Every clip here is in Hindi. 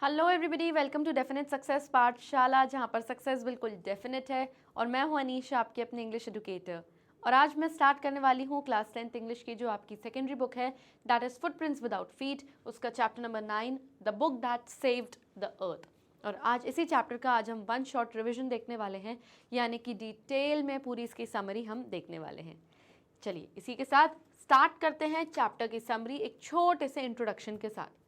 Hello everybody, welcome to definite success Pathshala, जहाँ पर सक्सेस बिल्कुल डेफिनेट है। और मैं हूँ अनीशा, आपकी अपनी इंग्लिश एजुकेटर। और आज मैं स्टार्ट करने वाली हूँ क्लास 10th इंग्लिश की जो आपकी सेकेंडरी बुक है, that is footprints without feet, उसका chapter number 9, the book that saved the earth. और आज इसी चैप्टर का हम वन शॉर्ट रिविजन देखने वाले हैं, यानी कि डिटेल में पूरी इसकी समरी हम देखने वाले हैं। चलिए इसी के साथ स्टार्ट करते हैं चैप्टर की समरी एक छोटे से इंट्रोडक्शन के साथ।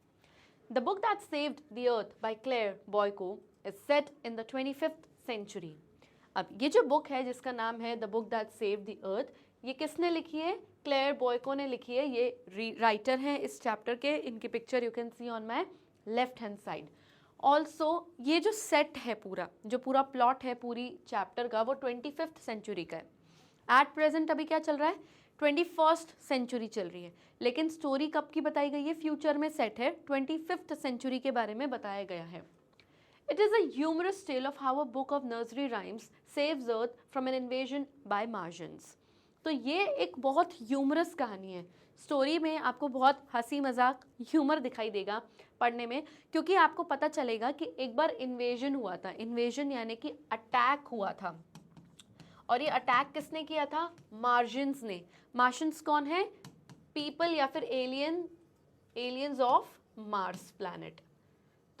The book that saved the earth by Claire Boyko is set in the 25th century. अब ये जो बुक है जिसका नाम है The Book That Saved the Earth, ये किसने लिखी है? क्लेयर बॉयको ने लिखी है। ये राइटर हैं इस चैप्टर के। इनकी picture you can see on my left hand side. Also ये जो सेट है जो पूरा प्लॉट है पूरी चैप्टर का, वो 25th सेंचुरी का है। एट प्रेजेंट अभी क्या चल रहा है? 21st सेंचुरी चल रही है, लेकिन स्टोरी कब की बताई गई है? फ्यूचर में सेट है, 25th सेंचुरी के बारे में बताया गया है। It is a humorous tale of how a book of nursery rhymes saves earth from an invasion by Martians. तो ये एक बहुत ह्यूमरस कहानी है। स्टोरी में आपको बहुत हंसी मजाक ह्यूमर दिखाई देगा पढ़ने में, क्योंकि आपको पता चलेगा कि एक बार इन्वेजन हुआ था। इन्वेजन यानी कि अटैक हुआ था, और ये अटैक किसने किया था? मार्जिन्स ने। मार्जिन्स कौन है? पीपल या फिर एलियंस ऑफ मार्स प्लैनेट।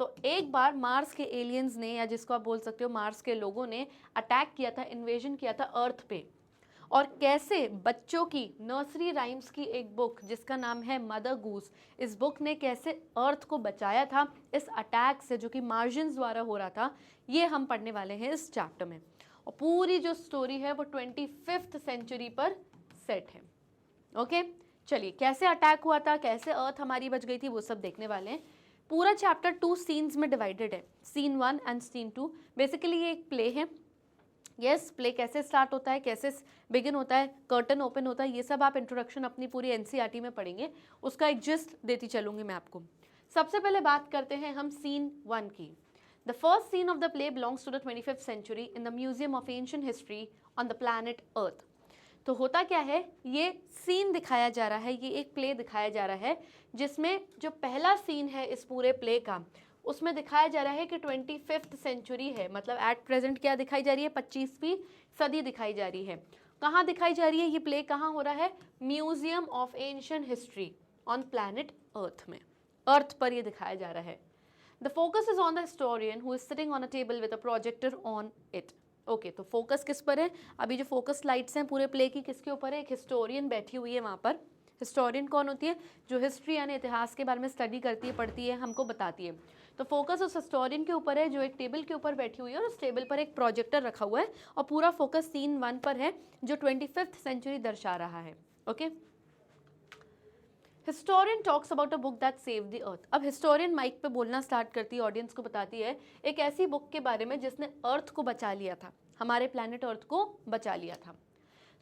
तो एक बार मार्स के एलियंस ने, या जिसको आप बोल सकते हो मार्स के लोगों ने अटैक किया था, इन्वेजन किया था अर्थ पे। और कैसे बच्चों की नर्सरी राइम्स की एक बुक जिसका नाम है मदर गूस, इस बुक ने कैसे अर्थ को बचाया था इस अटैक से जो कि मार्जिन्स द्वारा हो रहा था, ये हम पढ़ने वाले हैं इस चैप्टर में। और पूरी जो स्टोरी है वो 25th सेंचुरी पर सेट है। ओके, चलिए कैसे अटैक हुआ था, कैसे अर्थ हमारी बच गई थी, वो सब देखने वाले हैं। पूरा चैप्टर 2 सीन्स में डिवाइडेड है, सीन 1 एंड सीन 2। बेसिकली ये एक प्ले है। यस, प्ले कैसे स्टार्ट होता है, कैसे बिगिन होता है, कर्टन ओपन होता है, ये सब आप इंट्रोडक्शन अपनी पूरी एनसीईआरटी में पढ़ेंगे। उसका एक जिस्ट देती चलूंगी मैं आपको। सबसे पहले बात करते हैं हम सीन 1 की। The first scene of the play belongs to the 25th century in the Museum of Ancient History on the planet Earth. तो होता क्या है, ये सीन दिखाया जा रहा है, ये एक प्ले दिखाया जा रहा है जिसमें जो पहला सीन है इस पूरे प्ले का, उसमें दिखाया जा रहा है कि 25th सेंचुरी है। मतलब एट प्रेजेंट क्या दिखाई जा रही है? 25वीं सदी दिखाई जा रही है। कहाँ दिखाई जा रही है ये प्ले? कहाँ हो रहा है? Museum of ancient history on planet earth में, अर्थ पर ये दिखाया जा रहा है। The focus is on the historian who is sitting on a table with a projector on it. Okay, तो फोकस किस पर है? अभी जो फोकस लाइट्स हैं पूरे प्ले की किसके ऊपर है? एक हिस्टोरियन बैठी हुई है वहाँ पर। हिस्टोरियन कौन होती है? जो हिस्ट्री यानी इतिहास के बारे में स्टडी करती है, पढ़ती है, हमको बताती है। तो फोकस उस हिस्टोरियन के ऊपर है जो एक टेबल के ऊपर बैठी हुई है, और उस टेबल पर एक प्रोजेक्टर रखा हुआ है, और पूरा फोकस सीन 1 पर है जो 25th सेंचुरी दर्शा रहा है। Okay, historian talks about a book that saved the अर्थ। अब हिस्टोरियन माइक पे बोलना स्टार्ट करती है, ऑडियंस को बताती है एक ऐसी बुक के बारे में जिसने अर्थ को बचा लिया था, हमारे प्लैनेट अर्थ को बचा लिया था।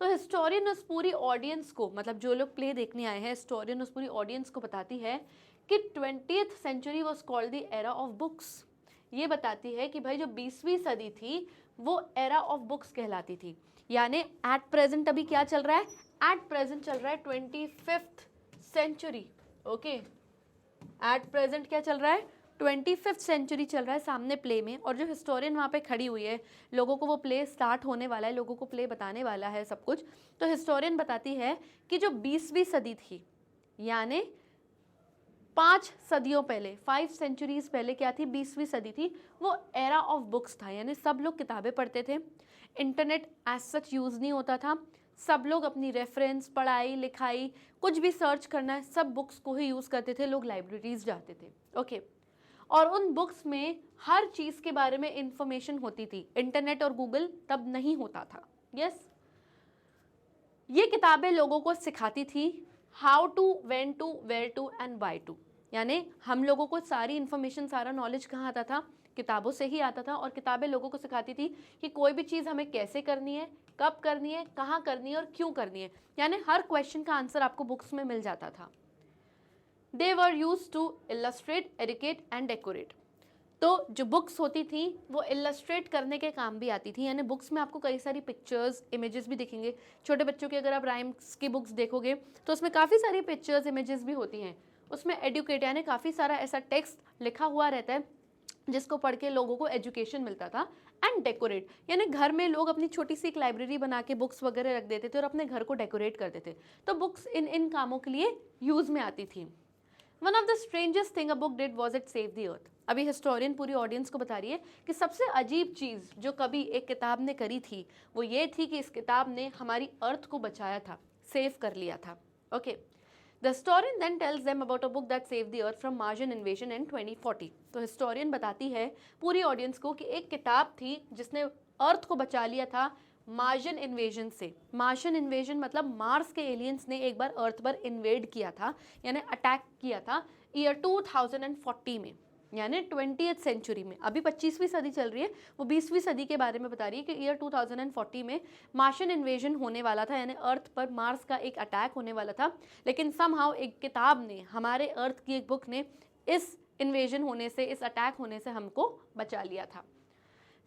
तो हिस्टोरियन उस पूरी ऑडियंस को, मतलब जो लोग प्ले देखने आए हैं, हिस्टोरियन उस पूरी ऑडियंस को बताती है कि 20th century was called the era of books. ये बताती है कि भाई जो 20वीं सदी थी वो एरा ऑफ बुक्स कहलाती थी। यानी एट प्रेजेंट अभी क्या चल रहा है? एट प्रेजेंट चल रहा है 25th century. Okay, at present क्या चल रहा है? 25th सेंचुरी चल रहा है सामने प्ले में। और जो हिस्टोरियन वहाँ पे खड़ी हुई है, लोगों को वो प्ले स्टार्ट होने वाला है, लोगों को प्ले बताने वाला है सब कुछ। तो हिस्टोरियन बताती है कि जो 20वीं सदी थी, यानी 5 सदियों पहले, 5 सेंचुरीज पहले क्या थी? 20वीं सदी थी। वो एरा ऑफ बुक्स था, यानी सब लोग किताबें पढ़ते थे, इंटरनेट एज सच यूज़ नहीं होता था। सब लोग अपनी रेफरेंस, पढ़ाई लिखाई, कुछ भी सर्च करना है, सब बुक्स को ही यूज़ करते थे। लोग लाइब्रेरीज जाते थे। ओके, और उन बुक्स में हर चीज़ के बारे में इंफॉर्मेशन होती थी। इंटरनेट और गूगल तब नहीं होता था। यस, ये किताबें लोगों को सिखाती थी how to, when to, where to and why to. यानी हम लोगों को सारी इंफॉर्मेशन, सारा नॉलेज कहाँ आता था? किताबों से ही आता था। और किताबें लोगों को सिखाती थी कि कोई भी चीज़ हमें कैसे करनी है, कब करनी है, कहाँ करनी है और क्यों करनी है। यानी हर क्वेश्चन का आंसर आपको बुक्स में मिल जाता था। They were use to illustrate, educate and decorate. तो जो बुक्स होती थी वो इलस्ट्रेट करने के काम भी आती थी। यानी बुक्स में आपको कई सारी पिक्चर्स, इमेजेस भी दिखेंगे। छोटे बच्चों की अगर आप राइम्स की बुक्स देखोगे तो उसमें काफ़ी सारी पिक्चर्स, इमेजेस भी होती हैं। उसमें एडुकेट यानी काफ़ी सारा ऐसा टेक्स्ट लिखा हुआ रहता है जिसको पढ़ के लोगों को एजुकेशन मिलता था। एंड डेकोरेट, यानी घर में लोग अपनी छोटी सी एक लाइब्रेरी बना के बुक्स वगैरह रख देते थे और अपने घर को डेकोरेट करते थे, तो बुक्स इन इन कामों के लिए यूज में आती थी। One of the strangest thing a book did was it save the अर्थ। अभी हिस्टोरियन पूरी ऑडियंस को बता रही है कि सबसे अजीब चीज़ जो कभी एक किताब ने करी थी वो ये थी कि इस किताब ने हमारी अर्थ को बचाया था, सेव कर लिया था। Okay, the historian then tells them about a book that save the earth from Martian invasion in 2040। तो हिस्टोरियन बताती है पूरी ऑडियंस को कि एक किताब थी जिसने अर्थ को बचा लिया था मार्शियन इन्वेजन से। मार्शियन इन्वेजन मतलब मार्स के एलियंस ने एक बार अर्थ पर इन्वेड किया था, यानी अटैक किया था ईयर 2040 में, यानी 20th सेंचुरी में। अभी 25वीं सदी चल रही है, वो 20वीं सदी के बारे में बता रही है कि ईयर 2040 में मार्शियन इन्वेजन होने वाला था, यानी अर्थ पर मार्स का एक अटैक होने वाला था। लेकिन समहाउ एक किताब ने, हमारे अर्थ की एक बुक ने इस इन्वेजन होने से, इस अटैक होने से हमको बचा लिया था।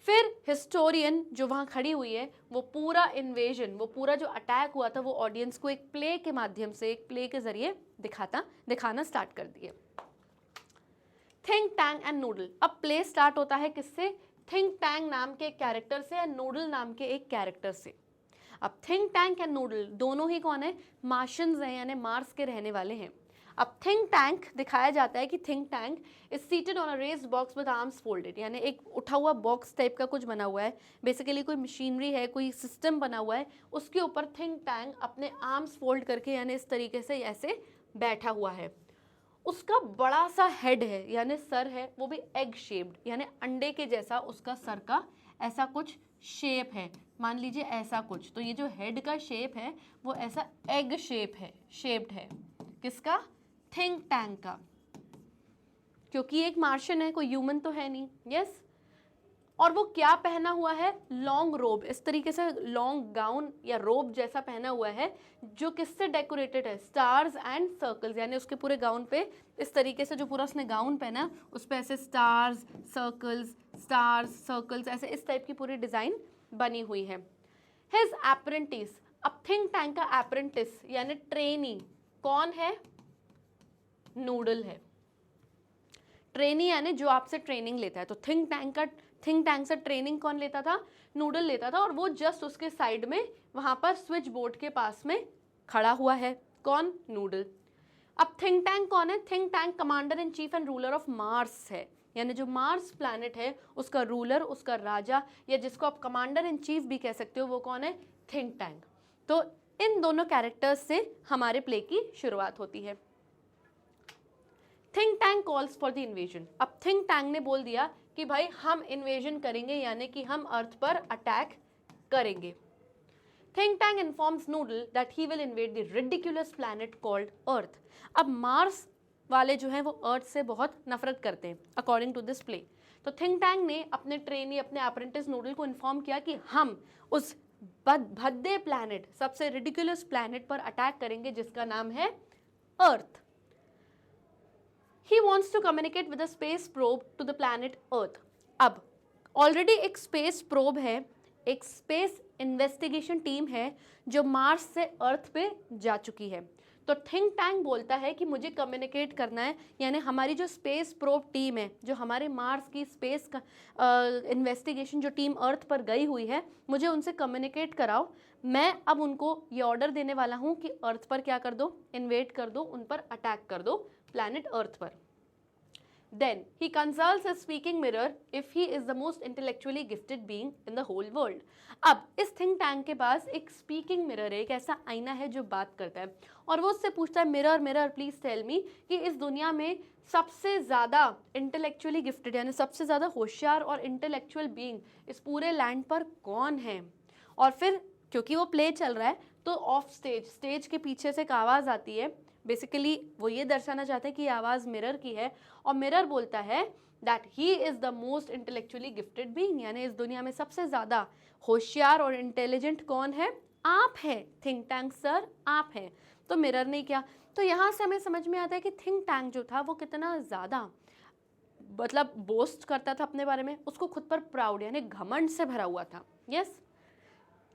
फिर हिस्टोरियन जो वहाँ खड़ी हुई है वो पूरा इन्वेजन, वो पूरा जो अटैक हुआ था वो ऑडियंस को एक प्ले के माध्यम से, एक प्ले के जरिए दिखाना स्टार्ट कर दिए। Think tank and noodle. अब प्ले स्टार्ट होता है किससे? थिंक टैंक नाम के एक कैरेक्टर से या नूडल नाम के एक कैरेक्टर से। अब थिंक टैंक एंड नूडल दोनों ही कौन है? मार्शियंस हैं, यानी मार्स के रहने वाले हैं। अब थिंक टैंक दिखाया जाता है कि think tank is seated on a raised box with arms folded, यानी एक उठा हुआ बॉक्स टाइप का कुछ बना हुआ है, बेसिकली कोई मशीनरी है, कोई सिस्टम बना हुआ है, उसके ऊपर थिंक टैंक अपने आर्म्स फोल्ड करके, यानी इस तरीके से ऐसे बैठा हुआ है। उसका बड़ा सा हेड है, यानी सर है, वो भी एग शेप्ड, यानी अंडे के जैसा उसका सर का ऐसा कुछ शेप है, मान लीजिए ऐसा कुछ। तो ये जो हेड का शेप है वो ऐसा एग शेप्ड है। किसका? थिंक टैंक का, क्योंकि एक मार्शियन है, कोई ह्यूमन तो है नहीं। यस, और वो क्या पहना हुआ है? लॉन्ग रोब, इस तरीके से लॉन्ग गाउन या रोब जैसा पहना हुआ है, जो किससे डेकोरेटेड है? स्टार्स एंड सर्कल्स, यानी उसके पूरे गाउन पे इस तरीके से, जो पूरा उसने गाउन पहना उस पे ऐसे स्टार्स सर्कल्स ऐसे इस टाइप की पूरी डिजाइन बनी हुई है। His apprentice. अब थिंक टैंक का एप्रेंटिस यानी ट्रेनी कौन है? नूडल है। ट्रेनी यानी जो आपसे ट्रेनिंग लेता है। तो थिंक टैंक से ट्रेनिंग कौन लेता था? नूडल लेता था, और वो जस्ट उसके साइड में वहां पर स्विच बोर्ड के पास में खड़ा हुआ है। कौन? नूडल। अब थिंक टैंक कौन है? Think tank commander in cheap and ruler of Mars है, यानी जो मार्स प्लैनेट है उसका रूलर, उसका राजा, या जिसको आप कमांडर इन चीफ भी कह सकते हो, वो कौन है? Think tank. तो इन दोनों कैरेक्टर्स से हमारे प्ले की शुरुआत होती है। Think tank calls for the invasion. अब थिंक टैंक ने बोल दिया कि भाई हम इन्वेजन करेंगे, यानी कि हम अर्थ पर अटैक करेंगे। Think tank informs noodle that he will invade the ridiculous planet called अर्थ। अब मार्स वाले जो हैं वो अर्थ से बहुत नफरत करते हैं अकॉर्डिंग टू दिस प्ले। तो थिंक टैंक ने अपने ट्रेनी, अपने अप्रेंटिस नूडल को इन्फॉर्म किया कि हम उस भद्दे प्लैनेट, सबसे रिडिकुलस प्लैनेट पर अटैक करेंगे जिसका नाम है अर्थ। He wants to communicate with a space probe to the planet Earth. अब ऑलरेडी एक स्पेस प्रोब है, एक स्पेस इन्वेस्टिगेशन टीम है जो मार्स से अर्थ पे जा चुकी है। तो थिंक टैंक बोलता है कि मुझे कम्युनिकेट करना है, यानी हमारी जो स्पेस प्रोब टीम है, जो हमारे मार्स की स्पेस का इन्वेस्टिगेशन जो टीम अर्थ पर गई हुई है, मुझे उनसे कम्युनिकेट कराओ। मैं अब उनको ये ऑर्डर देने वाला हूँ कि अर्थ पर क्या कर दो? इन्वेड कर दो, उन पर अटैक कर दो, प्लैनेट अर्थ पर। Then he consults a speaking mirror if he is the most intellectually gifted being in the whole world. अब इस थिंक टैंक के पास एक स्पीकिंग मिरर है, एक ऐसा आईना है जो बात करता है, और वो उससे पूछता है, mirror mirror please tell me कि इस दुनिया में सबसे ज़्यादा इंटेलेक्चुअली गिफ्टेड, यानी सबसे ज़्यादा होशियार और इंटेलेक्चुअल बीइंग इस पूरे लैंड पर कौन है। और फिर क्योंकि वो प्ले चल रहा है तो ऑफ स्टेज के पीछे से एक आवाज़ आती है। बेसिकली वो ये दर्शाना चाहते हैं कि ये आवाज़ मिरर की है, और मिरर बोलता है that he is the most intellectually gifted being, यानी इस दुनिया में सबसे ज़्यादा होशियार और इंटेलिजेंट कौन है? आप हैं थिंक टैंक सर, आप हैं। तो मिरर ने क्या, तो यहाँ से हमें समझ में आता है कि थिंक टैंक जो था वो कितना ज़्यादा मतलब बोस्ट करता था अपने बारे में, उसको खुद पर प्राउड यानी घमंड से भरा हुआ था। Yes,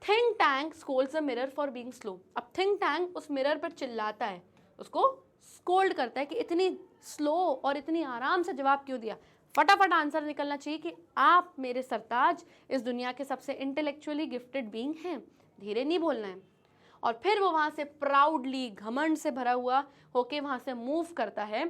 think tank Scholz a mirror for being slow. अब थिंक टैंक उस मिरर पर चिल्लाता है, उसको स्कोल्ड करता है कि इतनी स्लो और इतनी आराम से जवाब क्यों दिया। फटाफट आंसर निकलना चाहिए कि आप मेरे सरताज इस दुनिया के सबसे इंटेलेक्चुअली गिफ्टेड बीइंग हैं। धीरे नहीं बोलना है। और फिर वो वहाँ से प्राउडली, घमंड से भरा हुआ होके वहाँ से मूव करता है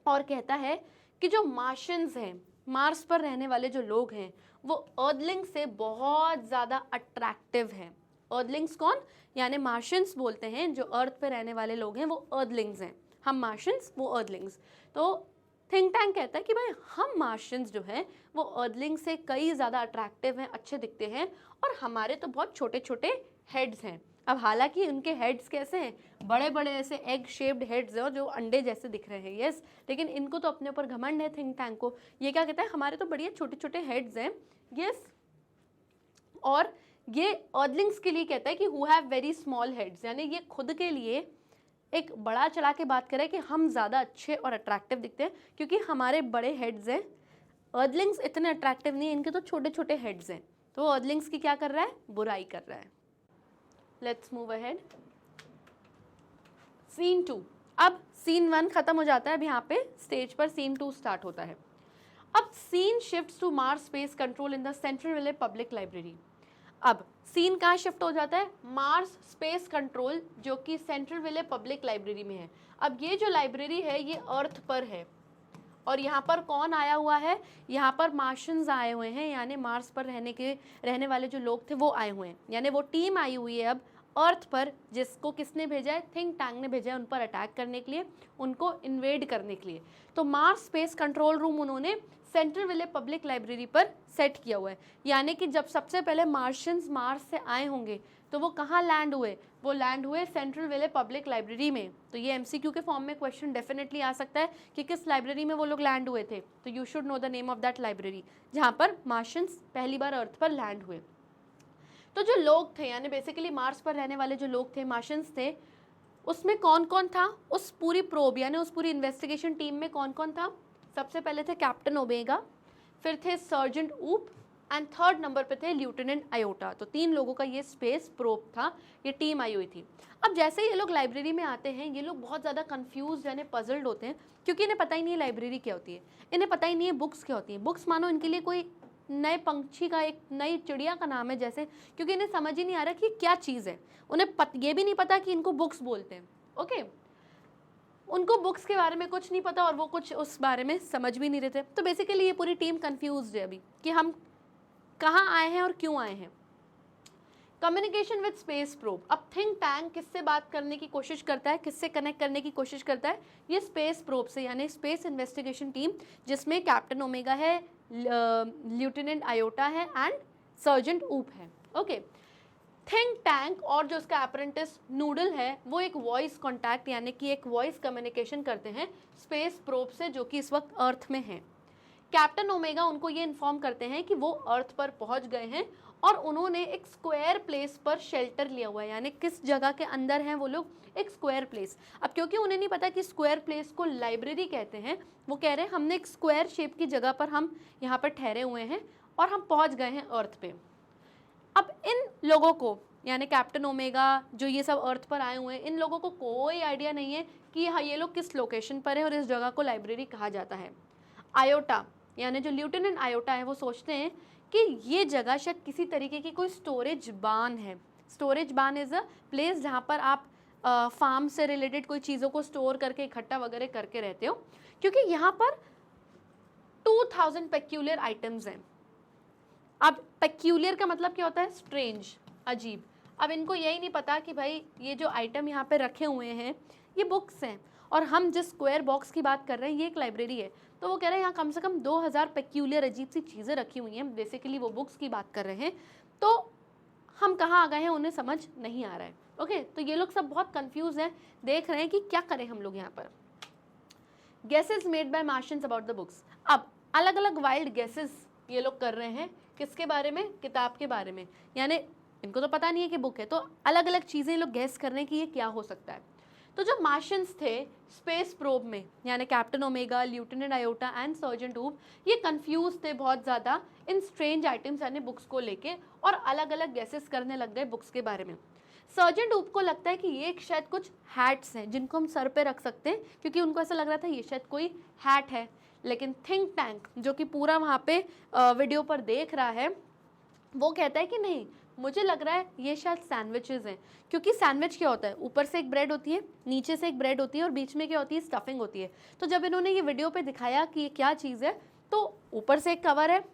और कहता है कि जो मार्शियंस हैं, मार्स पर रहने वाले जो लोग हैं, वो अर्दलिंग से बहुत ज़्यादा अट्रैक्टिव हैं। अर्दलिंग्स कौन? यानी मार्शियंस बोलते हैं, जो अर्थ पे रहने वाले लोग हैं वो अर्दलिंग्स हैं। हम मार्शियंस, वो अर्दलिंग्स। तो थिंक टैंक कहता है कि भाई हम मार्शियंस जो हैं वो अर्दलिंग से कई ज़्यादा अट्रैक्टिव हैं, अच्छे दिखते हैं, और हमारे तो बहुत छोटे छोटे हेड्स हैं। अब हालांकि उनके हेड्स कैसे हैं? बड़े बड़े ऐसे एग शेप्ड हेड्स हैं जो अंडे जैसे दिख रहे हैं, यस। लेकिन इनको तो अपने ऊपर घमंड है थिंक टैंक को। ये क्या कहता है? हमारे तो बढ़िया छोटे छोटे हेड्स हैं, यस। और ये अर्दलिंग्स के लिए कहता है कि who have very small heads, यानी ये खुद के लिए एक बड़ा चढ़ा के बात करे कि हम ज़्यादा अच्छे और अट्रैक्टिव दिखते हैं क्योंकि हमारे बड़े हेड्स हैं। अर्दलिंग्स इतने अट्रैक्टिव नहीं है, इनके तो छोटे छोटे हेड्स हैं। तो अर्दलिंग्स की क्या कर रहा है? बुराई कर रहा है। Let's move ahead. सीन 2। अब सीन 1 खत्म हो जाता है, अब यहाँ पे स्टेज पर सीन 2 स्टार्ट होता है। अब scene shifts to Mars space control in the Centerville public library. अब सीन कहाँ शिफ्ट हो जाता है? मार्स स्पेस कंट्रोल, जो कि सेंट्रल विले पब्लिक लाइब्रेरी में है। अब ये जो लाइब्रेरी है ये अर्थ पर है, और यहाँ पर कौन आया हुआ है? यहाँ पर मार्शियंस आए हुए हैं, यानी मार्स पर रहने वाले जो लोग थे वो आए हुए हैं। यानी वो टीम आई हुई है अब अर्थ पर, जिसको किसने भेजा है? थिंक टैंक ने भेजा है उन पर अटैक करने के लिए, उनको इन्वेड करने के लिए। तो मार्स स्पेस कंट्रोल रूम उन्होंने सेंट्रल विले पब्लिक लाइब्रेरी पर सेट किया हुआ है। यानी कि जब सबसे पहले मार्शियंस मार्स से आए होंगे तो वो कहाँ लैंड हुए? वो लैंड हुए सेंट्रल विले पब्लिक लाइब्रेरी में। तो ये एमसीक्यू के फॉर्म में क्वेश्चन डेफिनेटली आ सकता है कि किस लाइब्रेरी में वो लोग लैंड हुए थे। तो you should know the name of that library जहाँ पर मार्शियंस पहली बार अर्थ पर लैंड हुए। तो जो लोग थे, यानी बेसिकली मार्स पर रहने वाले जो लोग थे, मार्शियंस थे, उसमें कौन कौन था? उस पूरी प्रोब यानी उस पूरी इन्वेस्टिगेशन टीम में कौन कौन था? सबसे पहले थे कैप्टन ओमेगा, फिर थे सर्जेंट ऊप, एंड थर्ड नंबर पे थे लेफ्टिनेंट आयोटा। तो 3 लोगों का ये स्पेस प्रोब था, ये टीम आई हुई थी। अब जैसे ये लोग लाइब्रेरी में आते हैं, ये लोग बहुत ज़्यादा कंफ्यूज यानी पजल्ड होते हैं, क्योंकि इन्हें पता ही नहीं है लाइब्रेरी क्या होती है, इन्हें पता ही नहीं है बुक्स क्या होती हैं। बुक्स मानो इनके लिए कोई नए पंछी का, एक नई चिड़िया का नाम है जैसे, क्योंकि इन्हें समझ ही नहीं आ रहा कि क्या चीज़ है। उन्हें ये भी नहीं पता कि इनको बुक्स बोलते हैं, ओके। उनको बुक्स के बारे में कुछ नहीं पता और वो कुछ उस बारे में समझ भी नहीं रहे थे। तो बेसिकली ये पूरी टीम कंफ्यूज्ड है अभी कि हम कहाँ आए हैं और क्यों आए हैं। Communication with space probe. अब थिंक टैंक किससे बात करने की कोशिश करता है, किससे कनेक्ट करने की कोशिश करता है? ये स्पेस प्रोब से, यानी स्पेस इन्वेस्टिगेशन टीम, जिसमें कैप्टन ओमेगा है, लेफ्टिनेंट आयोटा है एंड सर्जेंट ऊप है, ओके। थिंक टैंक और जो उसका अप्रेंटिस नूडल है, वो एक वॉइस कॉन्टैक्ट यानी कि एक वॉइस कम्युनिकेशन करते हैं स्पेस प्रोब से, जो कि इस वक्त अर्थ में है। कैप्टन ओमेगा उनको ये इन्फॉर्म करते हैं कि वो अर्थ पर पहुंच गए हैं और उन्होंने एक स्क्वायर प्लेस पर शेल्टर लिया हुआ है, यानी किस जगह के अंदर हैं वो लोग? एक स्क्वायर प्लेस। अब क्योंकि उन्हें नहीं पता कि स्क्वायर प्लेस को लाइब्रेरी कहते हैं, वो कह रहे हैं हमने एक स्क्वायर शेप की जगह पर हम यहाँ पर ठहरे हुए हैं और हम पहुँच गए हैं अर्थ पे। अब इन लोगों को, यानी कैप्टन ओमेगा, जो ये सब अर्थ पर आए हुए हैं, इन लोगों को कोई आइडिया नहीं है कि हाँ ये लोग किस लोकेशन पर है और इस जगह को लाइब्रेरी कहा जाता है। आयोटा यानी जो लेफ्टिनेंट आयोटा है, वो सोचते हैं कि ये जगह शायद किसी तरीके की कोई स्टोरेज बान है। स्टोरेज बान इज़ अ प्लेस जहाँ पर आप फार्म से रिलेटेड कोई चीज़ों को स्टोर करके इकट्ठा वगैरह करके रहते हो, क्योंकि यहाँ पर 2000 पेक्यूलियर आइटम्स हैं। अब पेक्यूलियर का मतलब क्या होता है? स्ट्रेंज, अजीब। अब इनको यही नहीं पता कि भाई ये जो आइटम यहाँ पे रखे हुए हैं ये बुक्स हैं, और हम जिस स्क्वायर बॉक्स की बात कर रहे हैं ये एक लाइब्रेरी है। तो वो कह रहे हैं यहाँ कम से कम 2000 पेक्यूलियर अजीब सी चीज़ें रखी हुई हैं, बेसिकली वो बुक्स की बात कर रहे हैं। तो हम कहाँ आ गए हैं उन्हें समझ नहीं आ रहा है, ओके। तो ये लोग सब बहुत कंफ्यूज हैं, देख रहे हैं कि क्या करें हम लोग यहाँ पर। Guesses made by Martians about the books. अब अलग अलग वाइल्ड गेसेस ये लोग कर रहे हैं, किसके बारे में? किताब के बारे में। यानी इनको तो पता नहीं है कि बुक है, तो अलग अलग चीज़ें लोग गैस कर रहे हैं कि ये क्या हो सकता है। तो जो मार्शियंस थे स्पेस प्रोब में, यानी captain omega, lieutenant iota and sergeant ऊप, ये कंफ्यूज थे बहुत ज़्यादा इन स्ट्रेंज आइटम्स यानी बुक्स को लेके, और अलग अलग गैसेस करने लग गए बुक्स के बारे में। सर्जेंट ऊप को लगता है कि ये शायद कुछ हैट्स हैं जिनको हम सर पे रख सकते हैं, क्योंकि उनको ऐसा लग रहा था ये शायद कोई हैट है। लेकिन थिंक टैंक जो कि पूरा वहाँ पे वीडियो पर देख रहा है, वो कहता है कि नहीं, मुझे लग रहा है ये शायद सैंडविचेस हैं, क्योंकि सैंडविच क्या होता है, ऊपर से एक ब्रेड होती है, नीचे से एक ब्रेड होती है और बीच में क्या होती है, स्टफिंग होती है। तो जब इन्होंने ये वीडियो पे दिखाया कि ये क्या चीज़ है, तो ऊपर से एक कवर है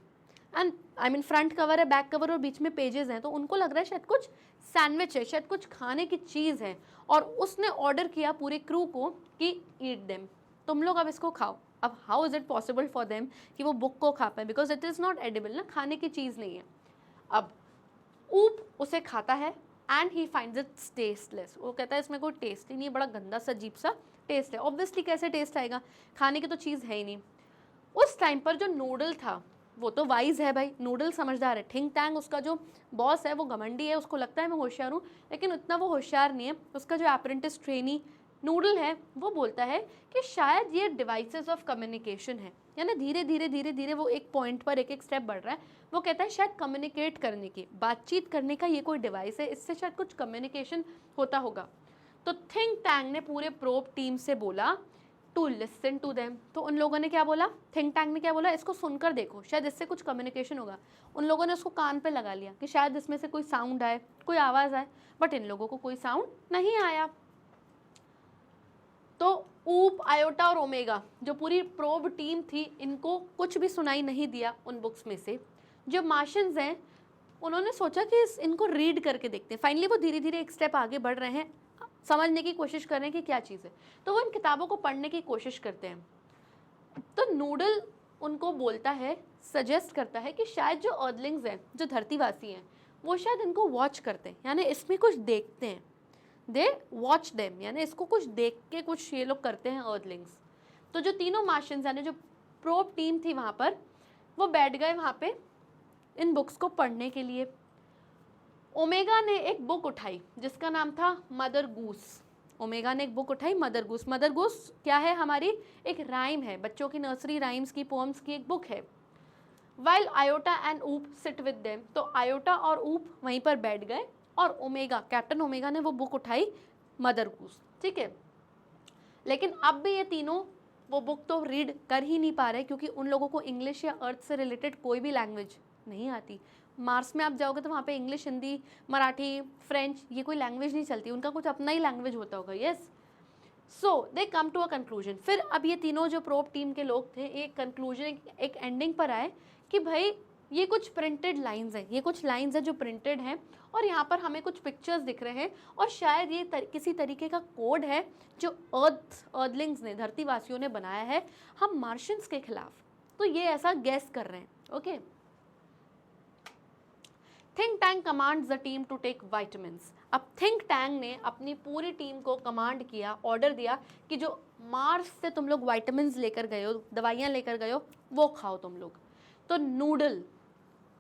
and I mean front cover है, बैक कवर और बीच में पेजेस हैं, तो उनको लग रहा है शायद कुछ सैंडविच है, शायद कुछ खाने की चीज़ है। और उसने ऑर्डर किया पूरे क्रू को कि ईट देम, तुम लोग अब इसको खाओ। अब how is it possible for them कि वो बुक को खा पाए, because it is not edible ना, खाने की चीज़ नहीं है। अब ऊप उसे खाता है and he finds it tasteless, वो कहता है इसमें कोई टेस्ट ही नहीं है, बड़ा गंदा सा अजीब सा टेस्ट है। ऑब्वियसली कैसे टेस्ट आएगा, खाने की तो चीज़ है ही नहीं। उस टाइम पर जो नूडल था वो तो वाइज है भाई, नूडल समझदार है। थिंक टैंक उसका जो बॉस है वो घमंडी है, उसको लगता है मैं होशियार हूँ, लेकिन उतना वो होशियार नहीं है। उसका जो अप्रेंटिस ट्रेनी नूडल है वो बोलता है कि शायद ये डिवाइसेस ऑफ कम्युनिकेशन है, यानी धीरे धीरे धीरे धीरे वो एक पॉइंट पर एक एक स्टेप बढ़ रहा है। वो कहता है शायद कम्युनिकेट करने की, बातचीत करने का ये कोई डिवाइस है, इससे शायद कुछ कम्युनिकेशन होता होगा। तो थिंक टैंक ने पूरे प्रोब टीम से बोला टू लिसन टू देम। तो उन लोगों ने क्या बोला, थिंक टैंक ने क्या बोला, इसको सुनकर देखो, शायद इससे कुछ कम्युनिकेशन होगा। उन लोगों ने उसको कान पे लगा लिया कि शायद इसमें से कोई साउंड आए, कोई आवाज़ आए, बट इन लोगों को कोई साउंड नहीं आया। तो ऊप, आयोटा और ओमेगा जो पूरी प्रोब टीम थी, इनको कुछ भी सुनाई नहीं दिया उन बुक्स में से। जो मार्शियंस हैं उन्होंने सोचा कि इनको रीड करके देखते हैं। फाइनली वो धीरे धीरे एक स्टेप आगे बढ़ रहे हैं, समझने की कोशिश कर रहे हैं कि क्या चीज़ है। तो वो इन किताबों को पढ़ने की कोशिश करते हैं। तो नूडल उनको बोलता है, सजेस्ट करता है कि शायद जो अर्दलिंग्स हैं, जो धरतीवासी हैं, वो शायद इनको वॉच करते हैं, यानी इसमें कुछ देखते हैं। दे वॉच देम, यानी इसको कुछ देख के कुछ ये लोग करते हैं अर्दलिंग्स। तो जो तीनों मार्शियंस यानी जो प्रोब टीम थी वहाँ पर, वो बैठ गए वहाँ पे इन बुक्स को पढ़ने के लिए। ओमेगा ने एक बुक उठाई जिसका नाम था मदर गूस। ओमेगा ने एक बुक उठाई मदर गूस। मदर गूस क्या है, हमारी एक राइम है, बच्चों की नर्सरी राइम्स की, पोम्स की एक बुक है। वाइल आयोटा एंड ऊप सिट विद देम, तो आयोटा और ऊप वहीं पर बैठ गए और ओमेगा, कैप्टन ओमेगा ने वो बुक उठाई मदर गूस, ठीक है। लेकिन अब भी ये तीनों वो बुक तो रीड कर ही नहीं पा रहे, क्योंकि उन लोगों को इंग्लिश या अर्थ से रिलेटेड कोई भी लैंग्वेज नहीं आती। मार्स में आप जाओगे तो वहाँ पे इंग्लिश, हिंदी, मराठी, फ्रेंच, ये कोई लैंग्वेज नहीं चलती, उनका कुछ अपना ही लैंग्वेज होता होगा। Yes, so they come to a conclusion. फिर अब ये तीनों जो प्रोब टीम के लोग थे एक कंक्लूजन, एक एंडिंग पर आए कि भाई ये कुछ प्रिंटेड लाइंस हैं, ये कुछ लाइंस हैं जो प्रिंटेड हैं, और यहाँ पर हमें कुछ पिक्चर्स दिख रहे हैं, और शायद ये किसी तरीके का कोड है जो अर्दलिंग्स ने, धरतीवासियों ने बनाया है हम मार्शियंस के खिलाफ। तो ये ऐसा गैस कर रहे हैं। Okay, think tank commands the team to take vitamins. अब थिंक टैंक ने अपनी पूरी टीम को कमांड किया, ऑर्डर दिया कि जो मार्स से तुम लोग विटामिन्स लेकर गए हो, दवाइयाँ लेकर गए हो, वो खाओ तुम लोग। तो नूडल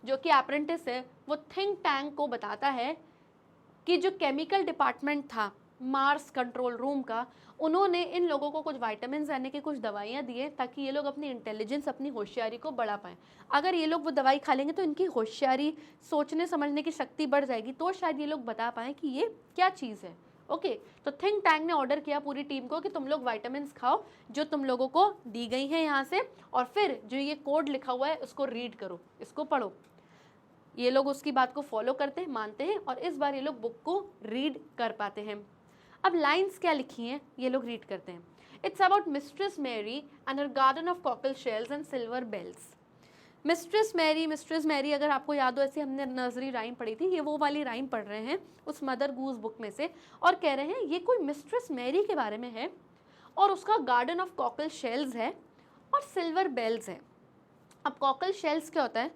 जो कि अप्रेंटिस है, वो थिंक टैंक को बताता है कि जो केमिकल डिपार्टमेंट था मार्स कंट्रोल रूम का, उन्होंने इन लोगों को कुछ विटामिन्स यानी कि कुछ दवाइयाँ दिए ताकि ये लोग अपनी इंटेलिजेंस, अपनी होशियारी को बढ़ा पाएँ। अगर ये लोग वो दवाई खा लेंगे तो इनकी होशियारी, सोचने समझने की शक्ति बढ़ जाएगी, तो शायद ये लोग बता पाएँ कि ये क्या चीज़ है। ओके, तो थिंक टैंक ने ऑर्डर किया पूरी टीम को कि तुम लोग विटामिन्स खाओ जो तुम लोगों को दी गई हैं यहाँ से, और फिर जो ये कोड लिखा हुआ है उसको रीड करो, इसको पढ़ो। ये लोग उसकी बात को फॉलो करते हैं, मानते हैं, और इस बार ये लोग बुक को रीड कर पाते हैं। अब लाइंस क्या लिखी हैं ये लोग रीड करते हैं। It's about Mistress Mary and her garden of cockle shells and silver bells. Mistress Mary अगर आपको याद हो, ऐसे हमने नर्सरी राइम पढ़ी थी, ये वो वाली राइम पढ़ रहे हैं उस मदर गूस बुक में से, और कह रहे हैं ये कोई मिस्ट्रेस मैरी के बारे में है, और उसका गार्डन ऑफ कॉकल शेल्स है और सिल्वर बेल्स है। अब कॉकल शेल्स क्या होता है?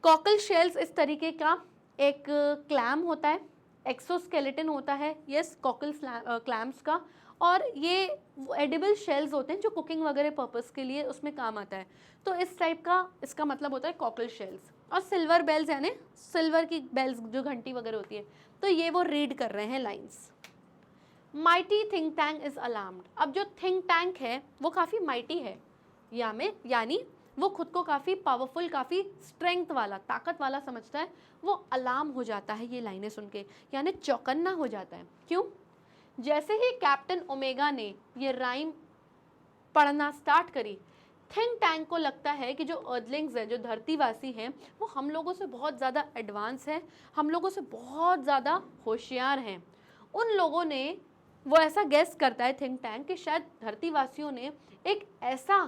कॉकल शेल्स इस तरीके का एक क्लैम होता है, एक्सोस्केलेटन होता है, यस, कॉकल क्लैम्स का, और ये एडिबल शेल्स होते हैं जो कुकिंग वगैरह पर्पस के लिए उसमें काम आता है। तो इस टाइप का इसका मतलब होता है कॉकल शेल्स। और सिल्वर बेल्स यानी सिल्वर की बेल्स जो घंटी वगैरह होती है। तो ये वो रीड कर रहे हैं lines. Mighty think tank is alarmed. अब जो थिंक टैंक है वो काफ़ी माइटी है, यानी वो खुद को काफ़ी पावरफुल, काफ़ी स्ट्रेंथ वाला, ताकत वाला समझता है। वो अलार्म हो जाता है ये लाइनें सुन के, यानी चौकन्ना हो जाता है। क्यों? जैसे ही कैप्टन ओमेगा ने ये राइम पढ़ना स्टार्ट करी, थिंक टैंक को लगता है कि जो अर्दलिंग्स हैं, जो धरतीवासी हैं, वो हम लोगों से बहुत ज़्यादा एडवांस हैं, हम लोगों से बहुत ज़्यादा होशियार हैं। उन लोगों ने, वो ऐसा गेस करता है थिंक टैंक कि शायद धरतीवासियों ने एक ऐसा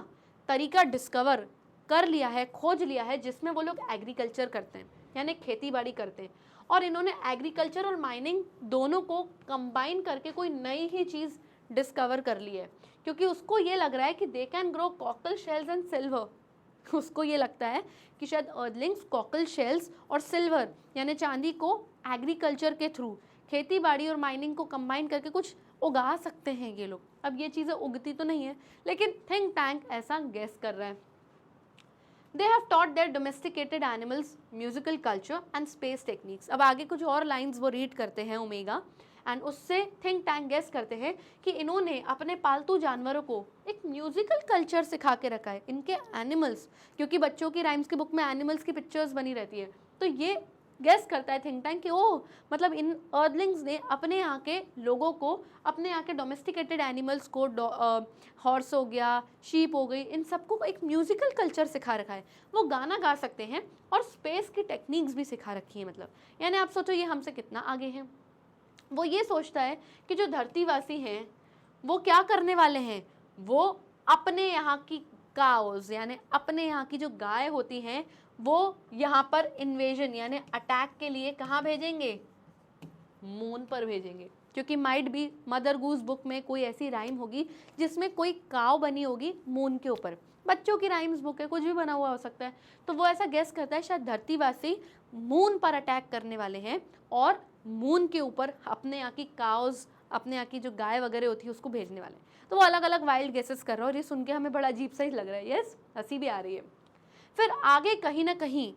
तरीका डिस्कवर कर लिया है, खोज लिया है, जिसमें वो लोग एग्रीकल्चर करते हैं, यानी खेती बाड़ी करते हैं। और इन्होंने एग्रीकल्चर और माइनिंग दोनों को कंबाइन करके कोई नई ही चीज़ डिस्कवर कर ली है, क्योंकि उसको ये लग रहा है कि they can grow cockle shells and silver. उसको ये लगता है कि शायद अर्दलिंग्स कॉकल शेल्स और सिल्वर यानी चांदी को एग्रीकल्चर के थ्रू, खेती बाड़ी और माइनिंग को कंबाइन करके कुछ उगा सकते हैं ये लोग। अब ये चीज़ें उगती तो नहीं है, लेकिन थिंक टैंक ऐसा गेस कर रहा है। They have taught their domesticated animals musical culture and space techniques। अब आगे कुछ और लाइंस वो रीड करते हैं ओमेगा, एंड उससे थिंक टैंक गेस करते हैं कि इन्होंने अपने पालतू जानवरों को एक म्यूजिकल कल्चर सिखा के रखा है, इनके एनिमल्स, क्योंकि बच्चों की राइम्स की बुक में एनिमल्स की पिक्चर्स बनी रहती है। तो ये गेस करता है थिंक टैंक कि ओह, मतलब इन अर्दलिंग्स ने अपने यहाँ के लोगों को, अपने यहाँ के डोमेस्टिकेटेड एनिमल्स को, हॉर्स हो गया, शीप हो गई, इन सबको एक म्यूजिकल कल्चर सिखा रखा है। वो गाना गा सकते हैं और स्पेस की टेक्निक्स भी सिखा रखी है। मतलब यानी आप सोचो ये हमसे कितना आगे हैं। वो ये सोचता है कि जो धरतीवासी हैं वो क्या करने वाले हैं, वो अपने यहाँ की काउज यानी अपने यहाँ की जो गाय होती हैं वो यहाँ पर इन्वेजन यानी अटैक के लिए कहाँ भेजेंगे, मून पर भेजेंगे। क्योंकि माइट भी मदर गूस बुक में कोई ऐसी राइम होगी जिसमें कोई काव बनी होगी मून के ऊपर। बच्चों की राइम्स बुक है, कुछ भी बना हुआ हो सकता है। तो वो ऐसा गेस करता है शायद धरतीवासी मून पर अटैक करने वाले हैं और मून के ऊपर अपने यहाँ की काउज, अपने यहाँ की जो गाय वगैरह होती है उसको भेजने वाले हैं। तो वो अलग अलग वाइल्ड गेसेस कर रहा है और ये सुन के हमें बड़ा अजीब सा ही लग रहा है। यस, हंसी भी आ रही है। फिर आगे कहीं ना कहीं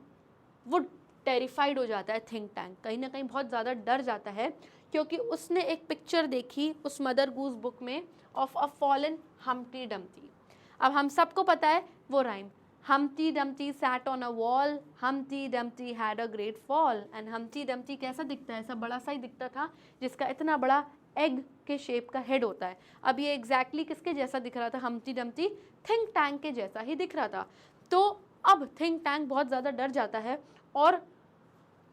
वो टेरिफाइड हो जाता है थिंक टैंक, कहीं ना कहीं बहुत ज़्यादा डर जाता है, क्योंकि उसने एक पिक्चर देखी उस मदर गूस बुक में of a fallen Humpty Dumpty. अब हम सबको पता है वो rhyme, Humpty Dumpty sat on a wall, Humpty Dumpty had a great fall. And Humpty Dumpty कैसा दिखता है, ऐसा बड़ा सा ही दिखता था जिसका इतना बड़ा एग के शेप का हेड होता है। अब ये एग्जैक्टली किसके जैसा दिख रहा था, हम्प्टी डम्प्टी थिंक टैंक के जैसा ही दिख रहा था। तो अब थिंक टैंक बहुत ज़्यादा डर जाता है और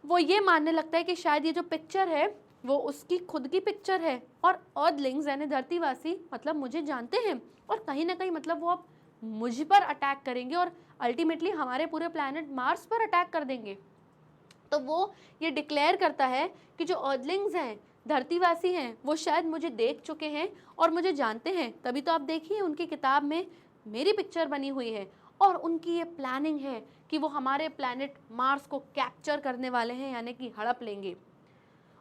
वो ये मानने लगता है कि शायद ये जो पिक्चर है वो उसकी खुद की पिक्चर है और अर्दलिंग्स यानी धरतीवासी मतलब मुझे जानते हैं और कहीं ना कहीं मतलब वो अब मुझ पर अटैक करेंगे और अल्टीमेटली हमारे पूरे प्लैनेट मार्स पर अटैक कर देंगे। तो वो ये डिक्लेयर करता है कि जो अर्दलिंग्स हैं, धरतीवासी हैं, वो शायद मुझे देख चुके हैं और मुझे जानते हैं। तभी तो आप देखिए उनकी किताब में मेरी पिक्चर बनी हुई है और उनकी ये प्लानिंग है कि वो हमारे प्लैनेट मार्स को कैप्चर करने वाले हैं, यानी कि हड़प लेंगे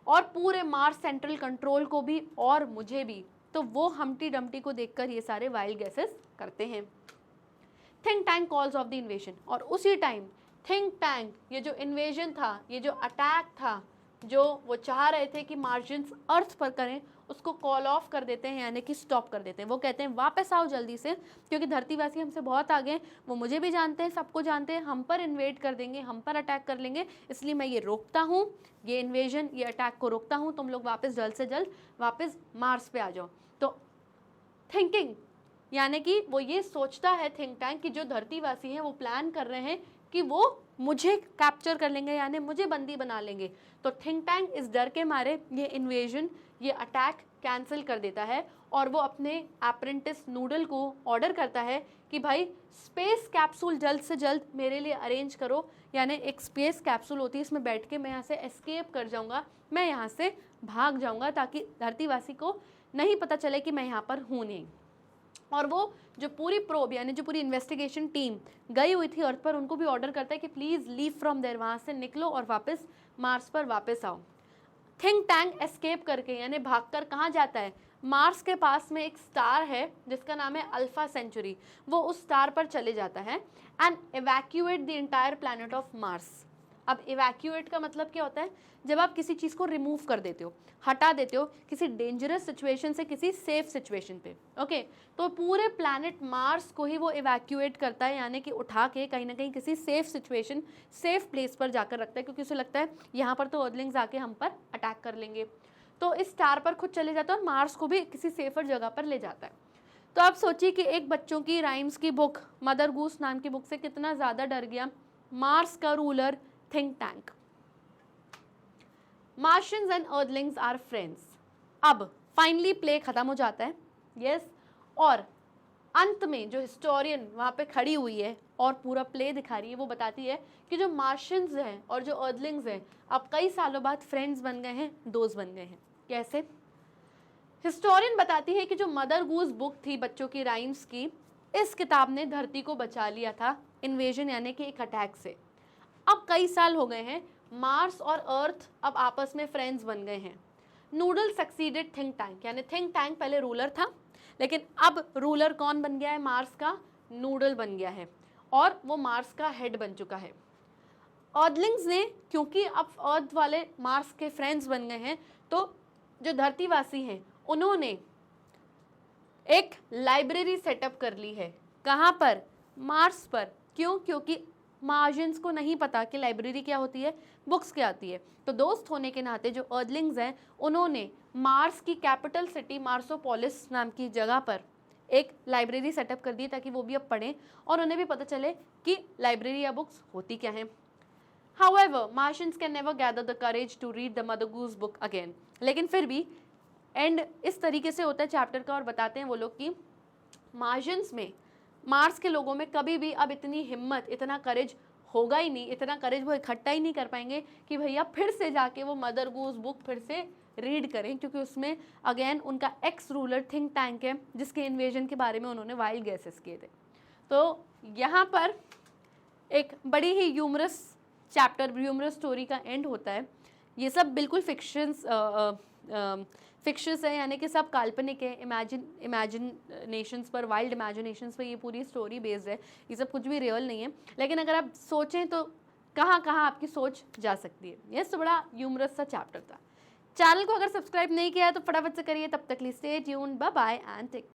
और पूरे मार्स सेंट्रल कंट्रोल को भी और मुझे भी। तो वो हम्प्टी डम्प्टी को देखकर ये सारे वाइल्ड गेसेस करते हैं। Think tank calls of the invasion, और उसी टाइम थिंक टैंक ये जो इन्वेजन था, ये जो अटैक था, जो वो चाह रहे थे कि मार्जिन्स अर्थ पर करें, उसको कॉल ऑफ कर देते हैं यानी कि स्टॉप कर देते हैं। वो कहते हैं वापस आओ जल्दी से, क्योंकि धरतीवासी हमसे बहुत आगे हैं, वो मुझे भी जानते हैं, सबको जानते हैं, हम पर इन्वेड कर देंगे, हम पर अटैक कर लेंगे, इसलिए मैं ये रोकता हूँ, ये इन्वेजन, ये अटैक को रोकता हूँ। तुम लोग वापस जल्द से जल्द वापस मार्स पे आ जाओ। तो थिंकिंग यानी कि वो ये सोचता है थिंक टैंक कि जो धरतीवासी हैं वो प्लान कर रहे हैं कि वो मुझे कैप्चर कर लेंगे यानी मुझे बंदी बना लेंगे। तो थिंक टैंक इस डर के मारे ये इन्वेजन, ये अटैक कैंसिल कर देता है और वो अपने अप्रेंटिस नूडल को ऑर्डर करता है कि भाई स्पेस कैप्सूल जल्द से जल्द मेरे लिए अरेंज करो। यानी एक स्पेस कैप्सूल होती है, इसमें बैठ के मैं यहाँ से एस्केप कर जाऊँगा, मैं यहाँ से भाग जाऊँगा ताकि धरतीवासी को नहीं पता चले कि मैं यहाँ पर हूँ नहीं। और वो जो पूरी प्रोब यानी जो पूरी इन्वेस्टिगेशन टीम गई हुई थी अर्थ पर, उनको भी ऑर्डर करता है कि प्लीज़ लीव फ्रॉम देयर, वहाँ से निकलो और वापस मार्स पर वापस आओ। थिंक टैंक एस्केप करके यानी भागकर कहाँ जाता है, मार्स के पास में एक स्टार है जिसका नाम है अल्फा सेंचुरी, वो उस स्टार पर चले जाता है and evacuate the entire planet of Mars. अब इवैक्यूएट का मतलब क्या होता है, जब आप किसी चीज़ को रिमूव कर देते हो, हटा देते हो किसी डेंजरस सिचुएशन से किसी सेफ सिचुएशन पे। ओके, तो पूरे प्लैनेट मार्स को ही वो इवैक्यूएट करता है यानी कि उठा के कहीं ना कहीं किसी सेफ सिचुएशन, सेफ प्लेस पर जाकर रखता है, क्योंकि उसे लगता है यहाँ पर तो अर्दलिंग्स आके हम पर अटैक कर लेंगे। तो इस स्टार पर खुद चले जाता है और मार्स को भी किसी सेफर जगह पर ले जाता है। तो आप सोचिए कि एक बच्चों की राइम्स की बुक, मदर गूस नाम की बुक से कितना ज़्यादा डर गया मार्स का ruler think tank. Martians and earthlings are friends. अब फाइनली प्ले खत्म हो जाता है, यस, और अंत में जो हिस्टोरियन वहाँ पे खड़ी हुई है और पूरा प्ले दिखा रही है, वो बताती है कि जो मार्शियंस हैं और जो अर्दलिंग्स हैं अब कई सालों बाद फ्रेंड्स बन गए हैं, दोस्त बन गए हैं। कैसे? हिस्टोरियन बताती है कि जो मदर गूस बुक थी बच्चों की राइम्स की, इस किताब ने धरती को बचा लिया था इन्वेजन यानी कि एक अटैक से। अब कई साल हो गए हैं, मार्स और अर्थ अब आपस में फ्रेंड्स बन गए हैं। नूडल सक्सीडेड थिंक टैंक, यानी थिंक टैंक पहले रूलर था, लेकिन अब रूलर कौन बन गया है मार्स का? नूडल बन गया है और वो मार्स का हेड बन चुका है। अर्दलिंग्स ने, क्योंकि अब अर्थ वाले मार्स के फ्रेंड्स बन गए हैं, तो जो धरतीवासी हैं उन्होंने एक लाइब्रेरी सेटअप कर ली है। कहाँ पर? मार्स पर। क्यों? क्योंकि मार्शियंस को नहीं पता कि लाइब्रेरी क्या होती है, बुक्स क्या होती है। तो दोस्त होने के नाते जो अर्दलिंग्स हैं उन्होंने मार्स की कैपिटल सिटी मार्सोपोलिस नाम की जगह पर एक लाइब्रेरी सेटअप कर दी ताकि वो भी अब पढ़ें और उन्हें भी पता चले कि लाइब्रेरी या बुक्स होती क्या हैं। However, Martians can never gather the courage to read the Mother Goose book again. लेकिन फिर भी एंड इस तरीके से होता है चैप्टर का, और बताते हैं वो लोग कि मार्शियंस में, मार्स के लोगों में कभी भी अब इतनी हिम्मत, इतना करेज होगा ही नहीं, इतना करेज वो इकट्ठा ही नहीं कर पाएंगे कि भैया फिर से जाके वो मदर गूस बुक फिर से रीड करें, क्योंकि उसमें अगेन उनका एक्स रूलर थिंक टैंक है जिसके इन्वेजन के बारे में उन्होंने वाइल्ड गैसेस किए थे। तो यहाँ पर एक बड़ी ही ह्यूमरस चैप्टर, ह्यूमरस स्टोरी का एंड होता है। ये सब बिल्कुल फिक्शंस है, यानी कि सब काल्पनिक है, इमेजिनेशंस पर, वाइल्ड इमेजिनेशंस पर ये पूरी स्टोरी बेस्ड है। ये सब कुछ भी रियल नहीं है, लेकिन अगर आप सोचें तो कहाँ कहाँ आपकी सोच जा सकती है। ये तो बड़ा ह्यूमरस सा चैप्टर था। चैनल को अगर सब्सक्राइब नहीं किया है तो फटाफट से करिए। तब तक के लिए stay tuned, bye bye and take